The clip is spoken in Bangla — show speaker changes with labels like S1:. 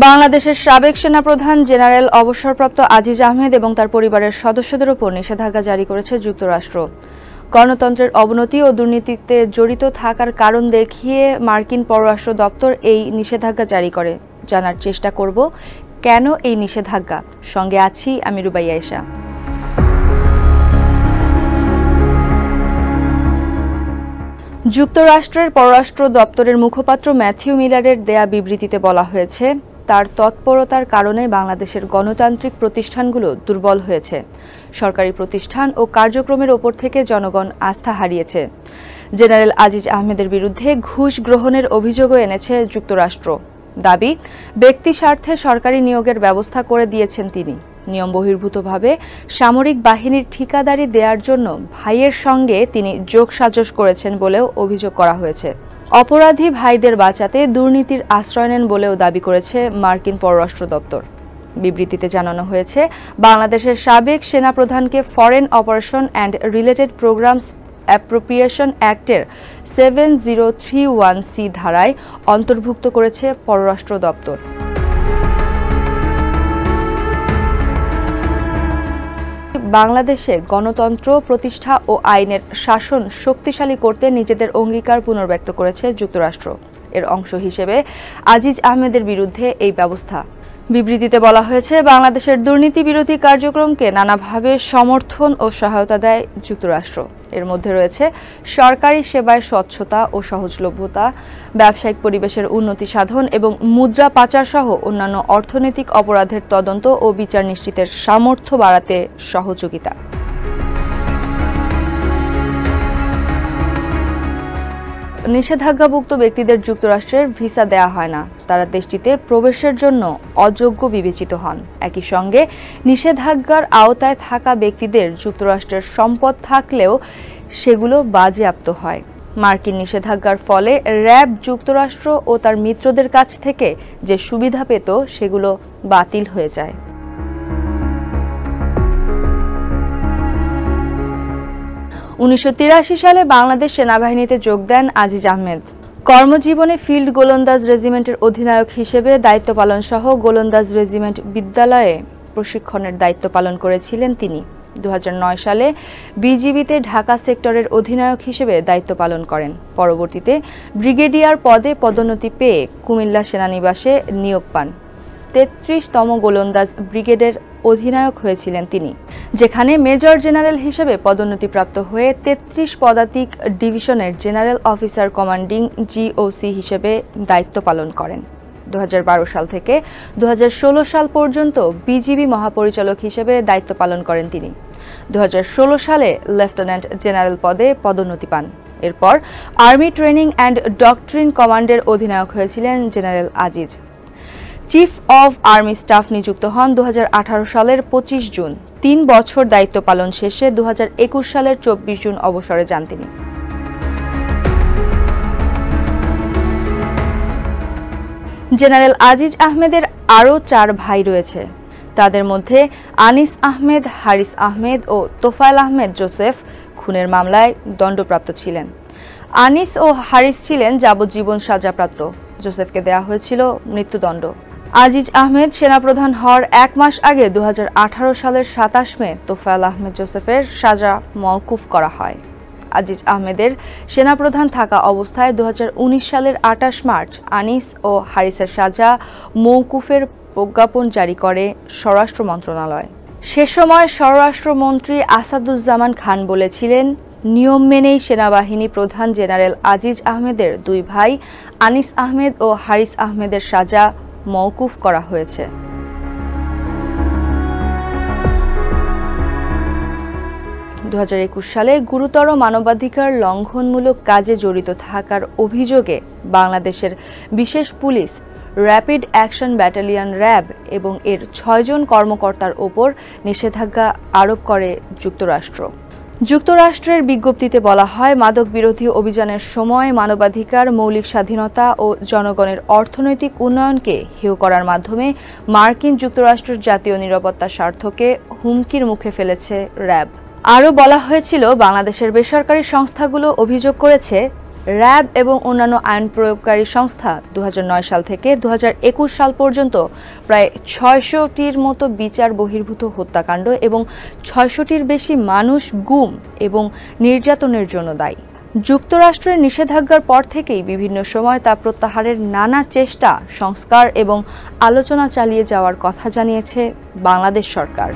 S1: বাংলাদেশের সাবেক সেনাপ্রধান জেনারেল অবসরপ্রাপ্ত আজিজ আহমেদ এবং তার পরিবারের সদস্যদের উপর নিষেধাজ্ঞা জারি করেছে যুক্তরাষ্ট্র। গণতন্ত্রের অবনতি ও দুর্নীতিতে জড়িত থাকার কারণ দেখিয়ে মার্কিন পররাষ্ট্র দপ্তর এই নিষেধাজ্ঞা জারি করে। জানার চেষ্টা করব কেন এই নিষেধাজ্ঞা। সঙ্গে আছি আমি রুবাইয়া এশা। যুক্তরাষ্ট্রের পররাষ্ট্র দপ্তরের মুখপাত্র ম্যাথিউ মিলারের দেয়া বিবৃতিতে বলা হয়েছে, তার তৎপরতার কারণে বাংলাদেশের গণতান্ত্রিক প্রতিষ্ঠানগুলো দুর্বল হয়েছে। সরকারি প্রতিষ্ঠান ও কার্যক্রমের ওপর থেকে জনগণ আস্থা হারিয়েছে। জেনারেল আজিজ আহমেদের বিরুদ্ধে ঘুষ গ্রহণের অভিযোগও এনেছে যুক্তরাষ্ট্র। দাবি, ব্যক্তি স্বার্থে সরকারি নিয়োগের ব্যবস্থা করে দিয়েছেন তিনি। নিয়ম বহির্ভূতভাবে সামরিক বাহিনীর ঠিকাদারি দেওয়ার জন্য ভাইয়ের সঙ্গে তিনি যোগসাজশ করেছেন বলেও অভিযোগ করা হয়েছে। অপরাধী ভাইদের বাঁচাতে দুর্নীতির আশ্রয় নেন বলেও দাবি করেছে মার্কিন পররাষ্ট্র দপ্তর। বিবৃতিতে জানানো হয়েছে, বাংলাদেশের সাবেক সেনাপ্রধানকে foreign operation and related programs appropriation অ্যাক্টের 7031C ধারায় অন্তর্ভুক্ত করেছে পররাষ্ট্র দপ্তর। বাংলাদেশে গণতন্ত্র প্রতিষ্ঠা ও আইনের শাসন শক্তিশালী করতে নিজেদের অঙ্গীকার পুনর্ব্যক্ত করেছে যুক্তরাষ্ট্র। এর অংশ হিসেবে আজিজ আহমেদের বিরুদ্ধে এই ব্যবস্থা। বিবৃতিতে বলা হয়েছে, বাংলাদেশের দুর্নীতি বিরোধী কার্যক্রমকে নানাভাবে সমর্থন ও সহায়তা দেয় যুক্তরাষ্ট্র। এর মধ্যে রয়েছে সরকারি সেবায় স্বচ্ছতা ও সহজলভ্যতা, ব্যবসায়িক পরিবেশের উন্নতি সাধন এবং মুদ্রা পাচার সহ অন্যান্য অর্থনৈতিক অপরাধের তদন্ত ও বিচার নিশ্চিতের সামর্থ্য বাড়াতে সহযোগিতা। নিষেধাজ্ঞাভুক্ত ব্যক্তিদের যুক্তরাষ্ট্রের ভিসা দেয়া হয় না। তারা দেশটিতে প্রবেশের জন্য অযোগ্য বিবেচিত হন। একই সঙ্গে নিষেধাজ্ঞার আওতায় থাকা ব্যক্তিদের যুক্তরাষ্ট্রের সম্পদ থাকলেও সেগুলো বাজেয়াপ্ত হয়। মার্কিন নিষেধাজ্ঞার ফলে র্যাব যুক্তরাষ্ট্র ও তার মিত্রদের কাছ থেকে যে সুবিধা পেত সেগুলো বাতিল হয়ে যায়। 1983 সালে বাংলাদেশ সেনাবাহিনীতে যোগ দেন আজিজ আহমেদ। কর্মজীবনে ফিল্ড গোলন্দাজ রেজিমেন্টের অধিনায়ক হিসেবে দায়িত্ব পালন সহ গোলন্দাজ রেজিমেন্ট বিদ্যালয়ে প্রশিক্ষণের দায়িত্ব পালন করেছিলেন তিনি। 2009 সালে বিজিবিতে ঢাকা সেক্টরের অধিনায়ক হিসেবে দায়িত্ব পালন করেন। পরবর্তীতে ব্রিগেডিয়ার পদে পদোন্নতি পেয়ে কুমিল্লা সেনানিবাসে নিয়োগ পান। 33তম গোলন্দাজ ব্রিগেডের অধিনায়ক হয়েছিলেন তিনি, যেখানে মেজর জেনারেল হিসেবে পদোন্নতিপ্রাপ্ত হয়ে 33 পদাতিক ডিভিশনের জেনারেল অফিসার কমান্ডিং জিওসি হিসেবে দায়িত্ব পালন করেন। 2012 সাল থেকে 2016 সাল পর্যন্ত বিজিবি মহাপরিচালক হিসেবে দায়িত্ব পালন করেন তিনি। 2016 সালে লেফটেন্যান্ট জেনারেল পদে পদোন্নতি পান। এরপর আর্মি ট্রেনিং অ্যান্ড ডক্ট্রিন কমান্ডের অধিনায়ক হয়েছিলেন general Aziz. Chief of army staff নিযুক্ত হন 2018 সালের 25 জুন। 3 বছর দায়িত্ব পালন শেষে 2021 সালের 24 জুন অবসরে যান তিনি। জেনারেল আজিজ আহমেদের আরও 4 ভাই রয়েছে। তাদের মধ্যে আনিস আহমেদ, হারিস আহমেদ ও তোফায়েল আহমেদ জোসেফ খুনের মামলায় দণ্ডপ্রাপ্ত ছিলেন। আনিস ও হারিস ছিলেন যাবজ্জীবন সাজাপ্রাপ্ত। জোসেফকে দেয়া হয়েছিল মৃত্যুদণ্ড। আজিজ আহমেদ সেনাপ্রধান হওয়ার 1 মাস আগে 2018 সালের 27 মে তোফায়েল আহমেদ জোসেফের সাজা মওকুফ করা হয়। আজিজ আহমেদের সেনাপ্রধান থাকা অবস্থায় 2019 সালের 28 মার্চ আনিস ও হারিসের সাজা মওকুফের প্রজ্ঞাপন জারি করে স্বরাষ্ট্র মন্ত্রণালয়। সে সময় স্বরাষ্ট্রমন্ত্রী আসাদুজ্জামান খান বলেছিলেন, নিয়ম মেনেই সেনাবাহিনী প্রধান জেনারেল আজিজ আহমেদের 2 ভাই আনিস আহমেদ ও হারিস আহমেদের সাজা মওকুফ করা হয়েছে। 2021 সালে গুরুতর মানবাধিকার লঙ্ঘনমূলক কাজে জড়িত থাকার অভিযোগে বাংলাদেশের বিশেষ police rapid action battalion RAB এবং এর 6 জন কর্মকর্তার ওপর নিষেধাজ্ঞা আরোপ করে যুক্তরাষ্ট্র। যুক্তরাষ্ট্রের বিজ্ঞপ্তিতে বলা হয়, মাদক বিরোধী অভিযানের সময় মানবাধিকার, মৌলিক স্বাধীনতা ও জনগণের অর্থনৈতিক উন্নয়নকে হেয় করার মাধ্যমে মার্কিন যুক্তরাষ্ট্রের জাতীয় নিরাপত্তার স্বার্থকে হুমকির মুখে ফেলেছে র্যাব। আরও বলা হয়েছিল, বাংলাদেশের বেসরকারি সংস্থাগুলো অভিযোগ করেছে র্যাব এবং অন্যান্য আইন প্রয়োগকারী সংস্থা 2009 সাল থেকে 2021 সাল পর্যন্ত প্রায় 600টির মতো বিচার বহির্ভূত হত্যাকাণ্ড এবং 600টির বেশি মানুষ গুম এবং নির্যাতনের জন্য দায়ী। যুক্তরাষ্ট্রের নিষেধাজ্ঞার পর থেকেই বিভিন্ন সময় তা প্রত্যাহারের নানা চেষ্টা, সংস্কার এবং আলোচনা চালিয়ে যাওয়ার কথা জানিয়েছে বাংলাদেশ সরকার।